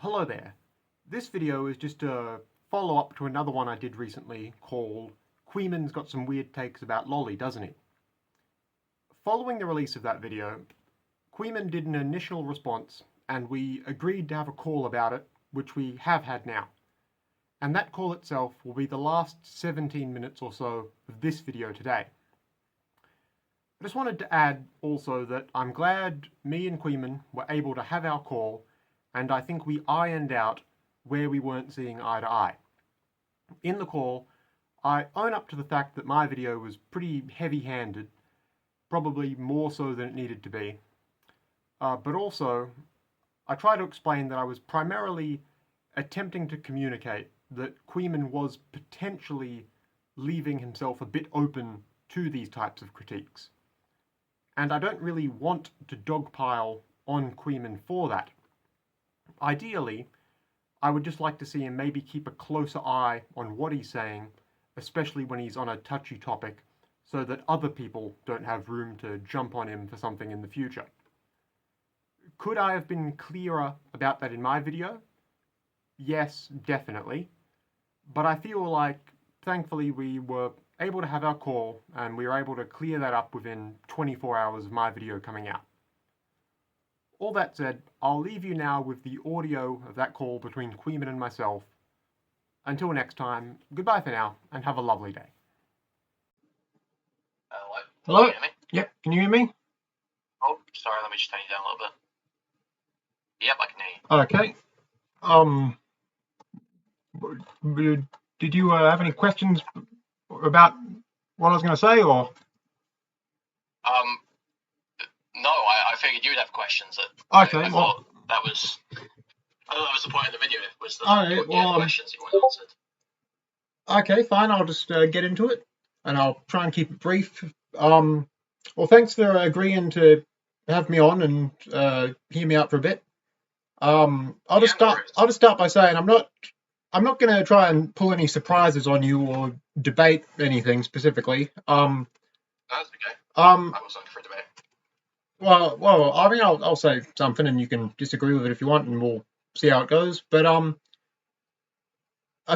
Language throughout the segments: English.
Hello there. This video is just a follow-up to another one I did recently called Kuihman's Got Some Weird Takes About Lolly, Doesn't He? Following the release of that video, Kuihman did an initial response and we agreed to have a call about it, which we have had now. And that call itself will be the last 17 minutes or so of this video today. I just wanted to add also that I'm glad me and Kuihman were able to have our call, and I think we ironed out where we weren't seeing eye to eye. In the call, I own up to the fact that my video was pretty heavy-handed, probably more so than it needed to be. But also, I try to explain that I was primarily attempting to communicate that Kuihman was potentially leaving himself a bit open to these types of critiques. And I don't really want to dogpile on Kuihman for that. Ideally, I would just like to see him maybe keep a closer eye on what he's saying, especially when he's on a touchy topic, so that other people don't have room to jump on him for something in the future. Could I have been clearer about that in my video? Yes, definitely. But I feel like, thankfully, we were able to have our call, and we were able to clear that up within 24 hours of my video coming out. All that said, I'll leave you now with the audio of that call between Kuihman and myself. Until next time, goodbye for now, and have a lovely day. Hello? Hello? Can you hear me? Yep, can you hear me? Oh, sorry, let me just turn you down a little bit. Yep, I can hear Okay. you. Did you have any questions about what I was going to say, or? No, I figured you'd have questions. Okay, I well, thought that was the point of the video, was that alright, you would well, get questions you want answered. okay, fine. I'll just get into it, and I'll try and keep it brief. Well, thanks for agreeing to have me on and hear me out for a bit. I'll just start by saying I'm not going to try and pull any surprises on you or debate anything specifically. That's okay. I was looking for a debate. Well, I mean, I'll say something, and you can disagree with it if you want, and we'll see how it goes. But I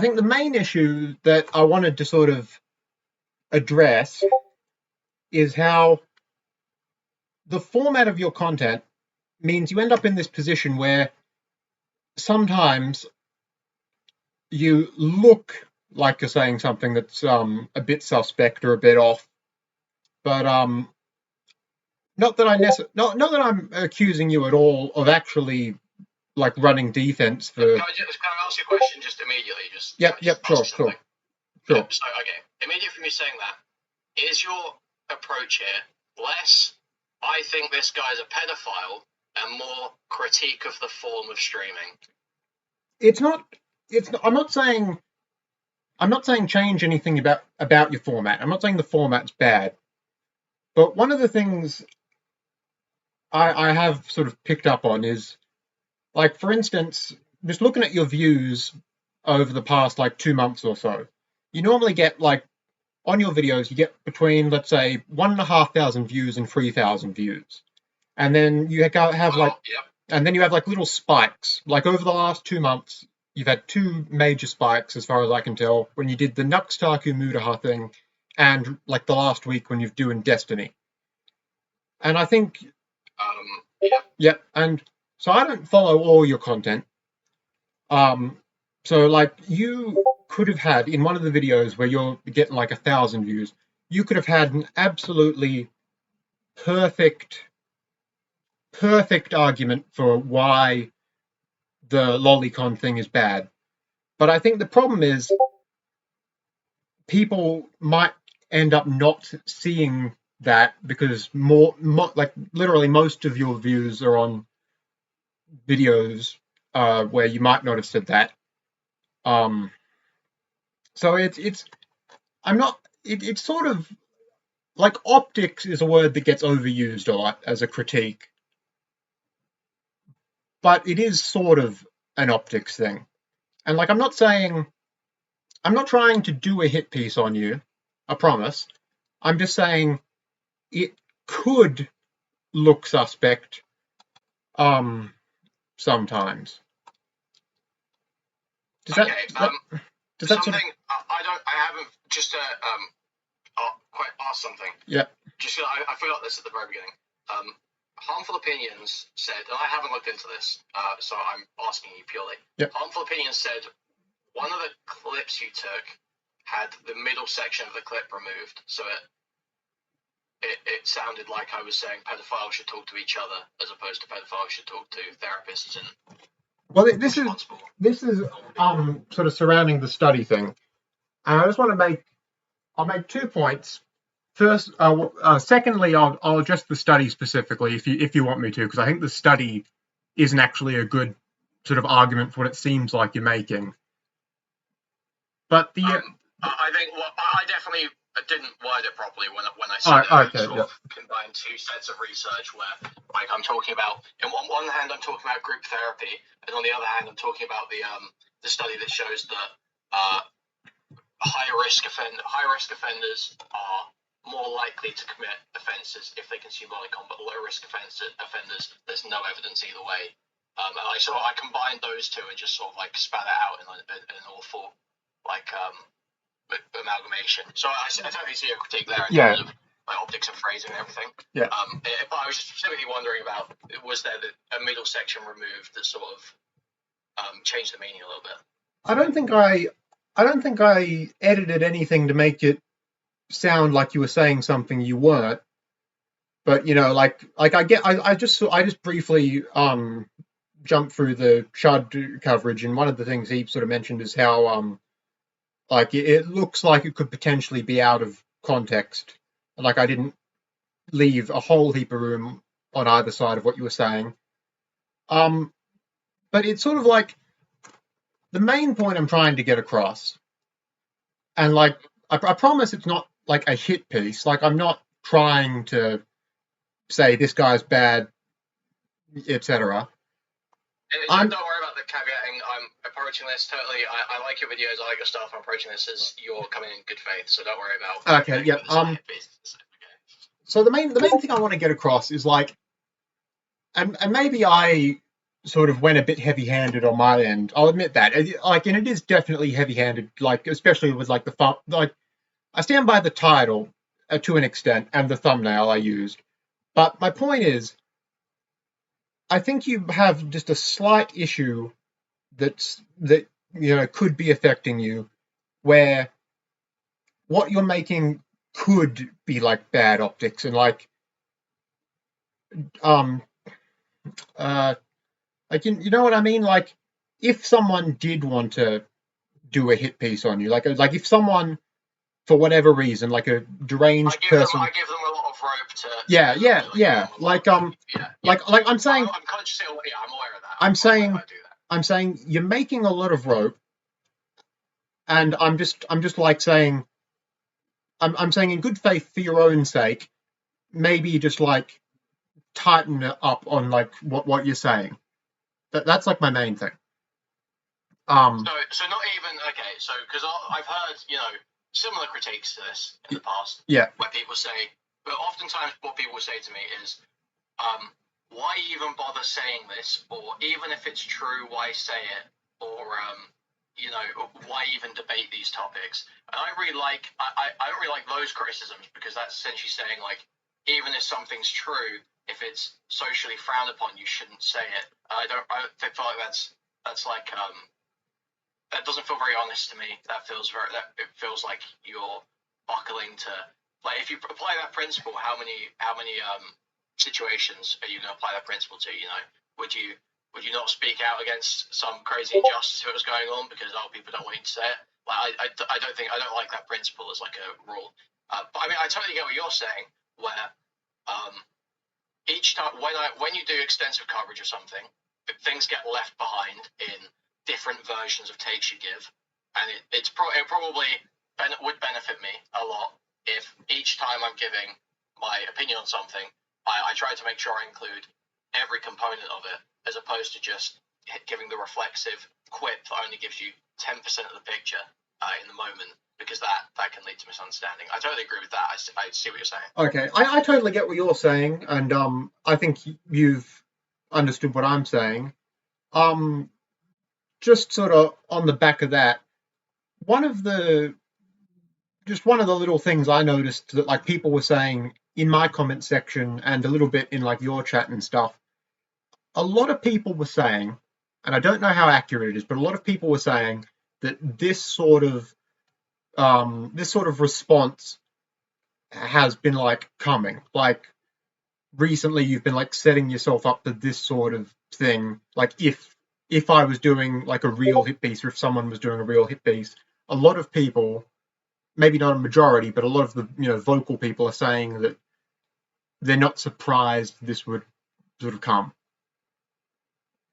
think the main issue that I wanted to sort of address is how the format of your content means you end up in this position where sometimes you look like you're saying something that's a bit suspect or a bit off, but not that I'm accusing you at all of actually like running defense for. Can I ask you a question just immediately? Yep, sure. So, okay, immediately from you saying that, is your approach here less, I think this guy's a pedophile, and more critique of the form of streaming? I'm not saying change anything about your format. I'm not saying the format's bad. But one of the things I have sort of picked up on is, like, for instance, just looking at your views over the past, like, 2 months or so, you normally get, like, on your videos, you get between, let's say, 1,500 views and 3,000 views. And then you have, like, and then you have, like, little spikes. Like, over the last 2 months, you've had 2 major spikes, as far as I can tell, when you did the Nuxtaku Mudaha thing, and, like, the last week when you're doing Destiny. And I think... Yep, and so I don't follow all your content. So, like, you could have had, in one of the videos where you're getting, like, 1,000 views, you could have had an absolutely perfect argument for why the lolicon thing is bad. But I think the problem is people might end up not seeing that because like literally most of your views are on videos where you might not have said that. So it's sort of like optics is a word that gets overused a lot as a critique, but it is sort of an optics thing. And like I'm not trying to do a hit piece on you, I promise. I'm just saying it could look suspect sometimes. Does that, Okay. does that Something sort of... I haven't just quite asked something. Yeah. Just I forgot this at the very beginning. Harmful Opinions said, and I haven't looked into this, so I'm asking you purely. Yep. Harmful Opinions said one of the clips you took had the middle section of the clip removed, so it sounded like I was saying pedophiles should talk to each other as opposed to pedophiles should talk to therapists and. Well, this is sort of surrounding the study thing, and I just want to I'll make 2 points. First, secondly, I'll address the study specifically if you want me to, because I think the study isn't actually a good sort of argument for what it seems like you're making. But the I think I definitely didn't word it properly when I said okay, combined two sets of research where, like, I'm talking about, on one hand I'm talking about group therapy, and on the other hand I'm talking about the study that shows that high risk offenders are more likely to commit offences if they consume lolicon, but low risk offenders, there's no evidence either way. And I combined those two and just sort of like spat it out in an awful like amalgamation. So I totally see a critique there in terms of like optics and phrasing and everything. Yeah. But I was just specifically wondering about, was there a middle section removed that sort of changed the meaning a little bit? I don't think I edited anything to make it sound like you were saying something you weren't. But I just briefly jumped through the Chud coverage, and one of the things he sort of mentioned is how like it looks like it could potentially be out of context. Like I didn't leave a whole heap of room on either side of what you were saying. But it's sort of like the main point I'm trying to get across, and like I promise it's not like a hit piece. Like I'm not trying to say this guy's bad, etc. Don't worry about the caveating. I'm approaching this totally. I like your videos. I like your stuff. I'm approaching this as you're coming in good faith. So don't worry about. Okay. Yeah. So the main thing I want to get across is like, and maybe I sort of went a bit heavy-handed on my end. I'll admit that. And it is definitely heavy-handed. Like especially with like I stand by the title to an extent and the thumbnail I used. But my point is, I think you have just a slight issue that could be affecting you, where what you're making could be like bad optics and like you know what I mean? Like if someone did want to do a hit piece on you, like if someone for whatever reason, like a deranged person, I give them a lot of rope to. Yeah. Like I'm saying. I'm consciously aware. Yeah, I'm aware of that. I'm saying you're making a lot of rope, and I'm just like saying, I'm saying in good faith for your own sake, maybe just like tighten it up on like what you're saying. That's like my main thing. So not even okay. So because I've heard similar critiques to this in the past. Yeah. Where people say, but oftentimes what people say to me is, why even bother saying this? Or even if it's true, why say it? Or why even debate these topics? And I don't really like those criticisms, because that's essentially saying like, even if something's true, if it's socially frowned upon, you shouldn't say it. I feel like that's like that doesn't feel very honest to me. It feels like you're buckling to, like, if you apply that principle, how many situations are you going to apply that principle to? Would you not speak out against some crazy injustice if it was going on because other people don't want you to say it? Like I don't like that principle as like a rule. But I mean, I totally get what you're saying, where each time when you do extensive coverage of something, things get left behind in different versions of takes you give, and it probably would benefit me a lot if each time I'm giving my opinion on something, I try to make sure I include every component of it, as opposed to just giving the reflexive quip that only gives you 10% of the picture in the moment, because that can lead to misunderstanding. I totally agree with that. I see what you're saying. Okay, I totally get what you're saying, and I think you've understood what I'm saying. just sort of on the back of that, one of the little things I noticed that like people were saying in my comment section and a little bit in like your chat and stuff, a lot of people were saying, and I don't know how accurate it is, but a lot of people were saying that this sort of response has been like coming. Like recently you've been like setting yourself up for this sort of thing. Like if I was doing like a real hit piece, or if someone was doing a real hit piece, a lot of people, maybe not a majority, but a lot of the vocal people are saying that they're not surprised this would sort of come.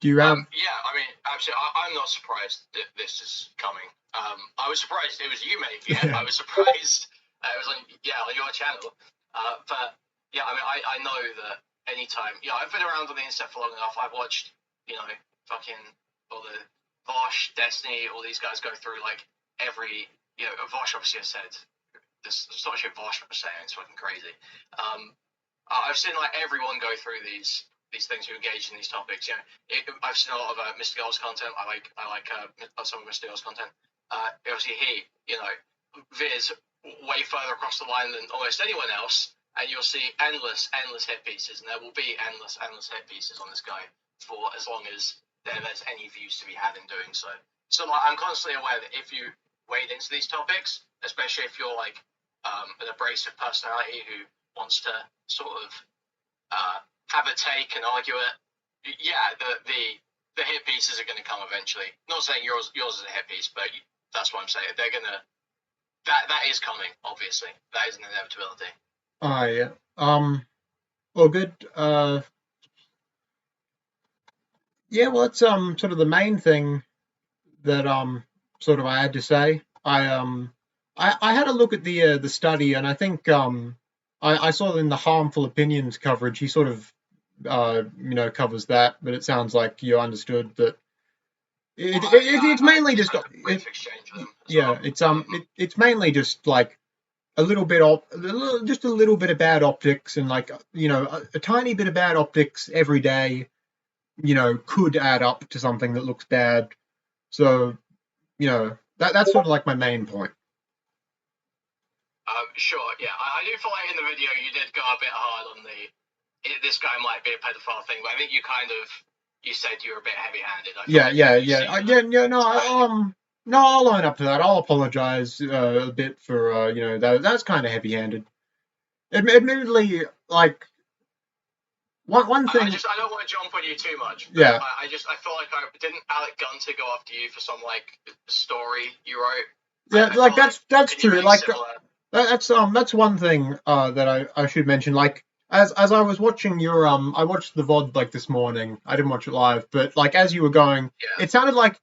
Do you have? Yeah, I mean, absolutely. I'm not surprised that this is coming. I was surprised it was you making it. I was surprised it was on your channel. But yeah, I mean, I know that anytime, I've been around on the internet for long enough. I've watched, fucking all the Vosh, Destiny, all these guys go through like every, Vosh obviously has said this. It's not shit Vosh was saying. It's fucking crazy. I've seen like everyone go through these things who engage in these topics. I've seen a lot of Mr. Girl's content. I like some of Mr. Girl's content. Obviously, he veers way further across the line than almost anyone else, and you'll see endless hit pieces, and there will be endless hit pieces on this guy for as long as there's any views to be had in doing so. So like, I'm constantly aware that if you wade into these topics, especially if you're like an abrasive personality who wants to sort of have a take and argue it, the hit pieces are going to come eventually. Not saying yours is a hit piece, but that's what I'm saying. They're gonna that is coming. Obviously, that is an inevitability. Yeah. Well, good. Yeah. Well, that's sort of the main thing that sort of I had to say. I had a look at the study, and I think I saw in the harmful opinions coverage he sort of covers that, but it sounds like you understood that it's mainly just it's mainly just like a little bit just a little bit of bad optics, and like a tiny bit of bad optics every day could add up to something that looks bad. So that's sort of like my main point. Sure, yeah, I do feel like in the video you did go a bit hard on this guy might be a pedophile thing, but I think you said you were a bit heavy-handed. No, I'll own up to that. I'll apologize a bit for that's kind of heavy-handed. Admittedly, like one thing. I don't want to jump on you too much. Yeah. I feel like didn't Alec Gunter go after you for some like story you wrote? Yeah, like that's true. Like that's one thing that I should mention. Like as I was watching your I watched the VOD like this morning. I didn't watch it live, but like as you were going, it sounded like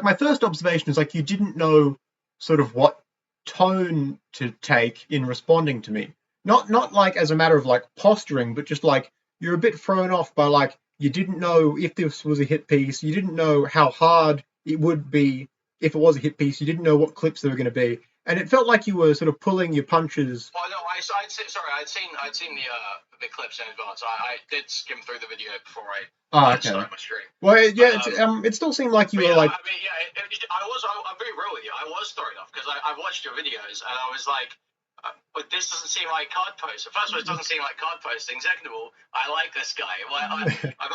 my first observation is like you didn't know sort of what tone to take in responding to me. Not like as a matter of like posturing, but just like you're a bit thrown off by like you didn't know if this was a hit piece. You didn't know how hard it would be if it was a hit piece. You didn't know what clips there were going to be, and it felt like you were sort of pulling your punches. Oh no, I'd seen the clips in advance. I did skim through the video before I started my stream. Well, yeah, it still seemed like you were like. I mean, I'm being real with you. I was thrown off because I watched your videos and I was like, but this doesn't seem like card post. First of all, it doesn't seem like card posting. Second of all, I like this guy. Well, I've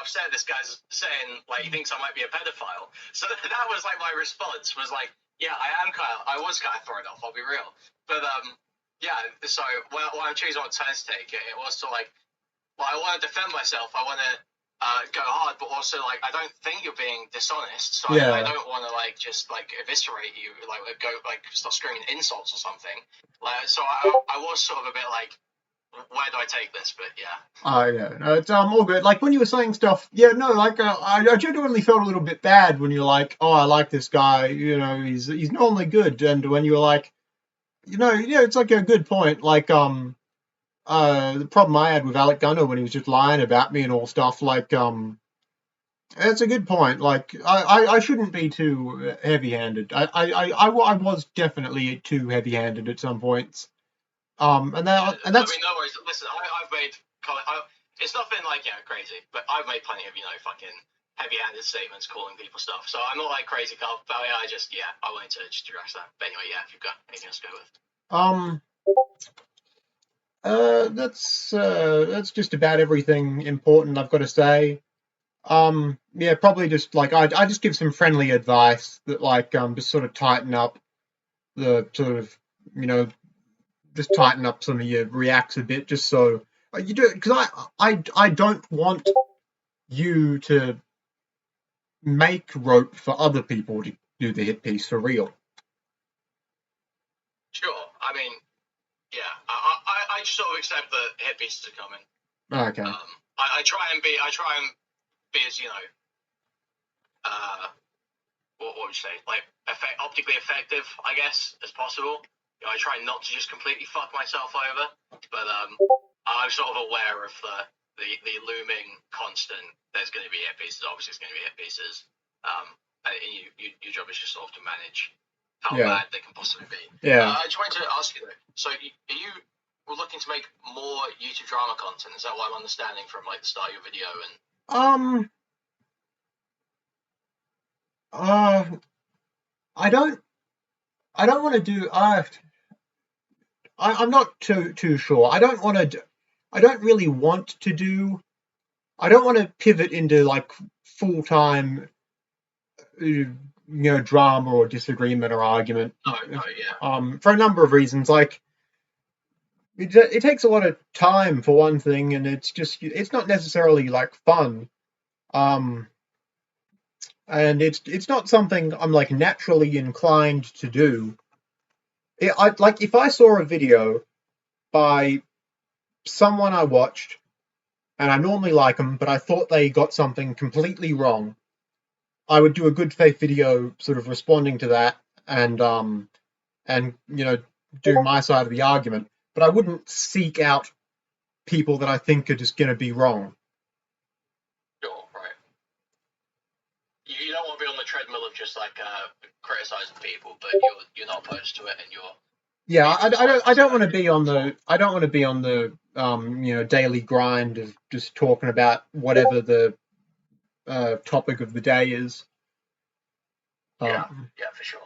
upset this guy's saying like he thinks I might be a pedophile. So that was like my response was like, yeah, I was kind of thrown off. I'll be real. But yeah. So when I'm choosing what turn to take, it was to like, well, I want to defend myself. I want to go hard, but also like I don't think you're being dishonest, so I don't want to like just like eviscerate you, like go like start screaming insults or something. Like, so I was sort of a bit like, where do I take this? But yeah. No, it's all good. Like when you were saying stuff, I genuinely felt a little bit bad when you're like, oh, I like this guy, he's normally good, and when you were like, it's like a good point, like the problem I had with Alec Gunner when he was just lying about me and all stuff, like it's a good point. Like I shouldn't be too heavy-handed. I was definitely too heavy-handed at some points. And that's. I mean, no worries. Listen, I've made. It's nothing like crazy, but I've made plenty of fucking heavy-handed statements calling people stuff. So I'm not like crazy about it. I wanted to just address that. But anyway, yeah, if you've got anything else to go with. That's just about everything important I've got to say. Yeah, probably just like I just give some friendly advice that like just sort of tighten up the sort of just tighten up some of your reacts a bit, just so you do, because I don't want you to make rope for other people to do the hit piece for real. Sure. I mean, yeah, I just sort of accept that hit pieces are coming. Okay. I try and be as what would you say, like optically effective, I guess, as possible. I try not to just completely fuck myself over, but I'm sort of aware of the looming constant. There's going to be hit pieces. Obviously, it's going to be hit pieces. And your job is just sort of to manage how bad they can possibly be. Yeah. I just wanted to ask you though. So, are you looking to make more YouTube drama content? Is that what I'm understanding from like the start of your video? And I don't want to do. I'm not too sure. I don't really want to do. I don't want to pivot into like full-time, drama or disagreement or argument. No, yeah. For a number of reasons, like it takes a lot of time for one thing, and it's not necessarily like fun. And it's not something I'm like naturally inclined to do. If I saw a video by someone I watched, and I normally like them, but I thought they got something completely wrong, I would do a good faith video sort of responding to that and do my side of the argument. But I wouldn't seek out people that I think are just going to be wrong. Sure, right. You don't want to be on the treadmill of just like criticizing people, but you're not opposed to it, and you're. Yeah, I don't want to be on the daily grind of just talking about whatever the topic of the day is. Yeah, for sure.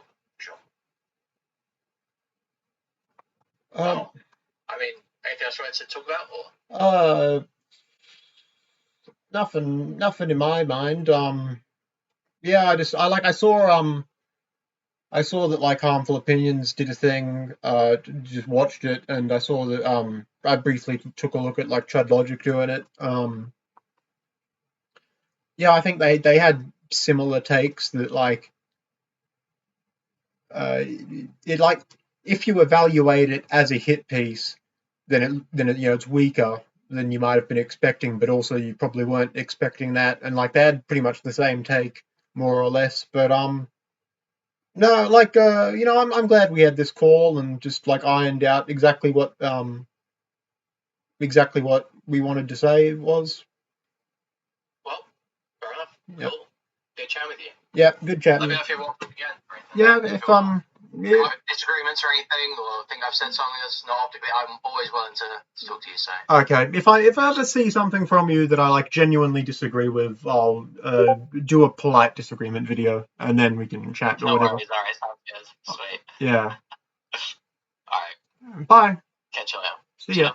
I mean, anything else you wanted to talk about, or? Nothing in my mind. Yeah, I saw that like Harmful Opinions did a thing. Just watched it, and I saw that I briefly took a look at like Chud Logic doing it. Yeah, I think they had similar takes that like it like if you evaluate it as a hit piece, then it's weaker than you might have been expecting, but also you probably weren't expecting that, and like they had pretty much the same take more or less. But no, like I'm glad we had this call and just like ironed out exactly what we wanted to say was. Well, fair enough. Yep. Cool. Good chat with you. Yeah, good chat. Let me know if you're welcome again. Yeah, if disagreements or anything, or think I've said something that's not optically, I'm always willing to talk to you. So. Okay, if I ever see something from you that I like genuinely disagree with, I'll do a polite disagreement video, and then we can chat or whatever. Worries, all right, sounds good. Sweet. Yeah. All right. Bye. Catch you later. See ya.